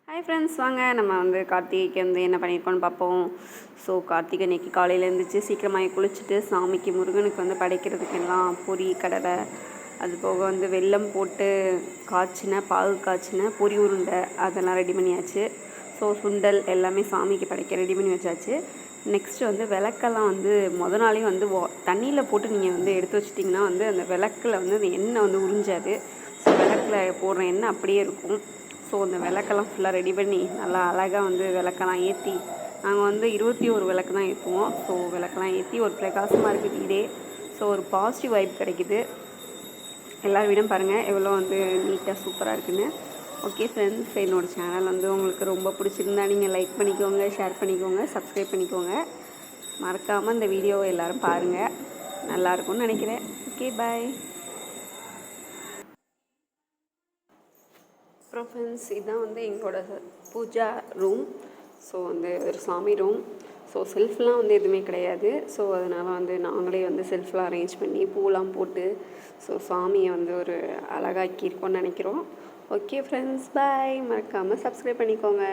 Hi friends, வாங்க நம்ம வந்து கார்த்திகைக்கு வந்து என்ன பண்ணியிருக்கோன்னு பார்ப்போம். ஸோ கார்த்திகை அன்னைக்கு காலையில் எழுந்திரிச்சு சீக்கிரமாக குளிச்சுட்டு சாமிக்கு முருகனுக்கு வந்து படைக்கிறதுக்கெல்லாம் பொரி கடலை, அது போக வந்து வெல்லம் போட்டு பாகு காய்ச்சின பொரி உருண்டை அதெல்லாம் ரெடி பண்ணியாச்சு. ஸோ சுண்டல் எல்லாமே சாமிக்கு படைக்க ரெடி பண்ணி வச்சாச்சு. நெக்ஸ்ட்டு வந்து விளக்கெல்லாம் வந்து நாளே வந்து தண்ணியில் போட்டு நீங்கள் வந்து எடுத்து வச்சிட்டிங்கன்னா வந்து அந்த விளக்கில் வந்து அந்த எண்ணெய் வந்து உறிஞ்சாது. ஸோ விளக்கில் போடுற எண்ணெய் அப்படியே இருக்கும். ஸோ அந்த விளக்கெல்லாம் ஃபுல்லாக ரெடி பண்ணி நல்லா அழகாக வந்து விளக்கெல்லாம் ஏற்றி நாங்கள் வந்து 21 விளக்கு தான் ஏற்றுவோம். ஸோ விளக்கெல்லாம் ஏற்றி ஒரு பிரகாசமாக இருக்குது வீடே. ஸோ ஒரு பாசிட்டிவ் வைப் கிடைக்குது. எல்லோரும் வீடும் பாருங்கள் எவ்வளோ வந்து நீட்டாக சூப்பராக இருக்குன்னு. ஓகே ஃப்ரெண்ட்ஸ், என்னோடய சேனல் வந்து உங்களுக்கு ரொம்ப பிடிச்சிருந்தா நீங்கள் லைக் பண்ணிக்கோங்க, ஷேர் பண்ணிக்கோங்க, சப்ஸ்கிரைப் பண்ணிக்கோங்க. மறக்காமல் இந்த வீடியோவை எல்லோரும் பாருங்கள், நல்லாயிருக்கும்னு நினைக்கிறேன். ஓகே, பாய். அப்புறம் ஃப்ரெண்ட்ஸ், இதுதான் வந்து எங்களோட பூஜா ரூம். ஸோ வந்து ஒரு சாமி ரூம். ஸோ செல்ஃப்லாம் வந்து எதுவுமே கிடையாது. ஸோ அதனால் வந்து நாங்களே வந்து செல்ஃப்லாம் அரேஞ்ச் பண்ணி பூலாம் போட்டு ஸோ சாமியை வந்து ஒரு அழகாக்கியிருக்கோன்னு நினைக்கிறோம். ஓகே ஃப்ரெண்ட்ஸ், பாய். மறக்காமல் சப்ஸ்கிரைப் பண்ணிக்கோங்க.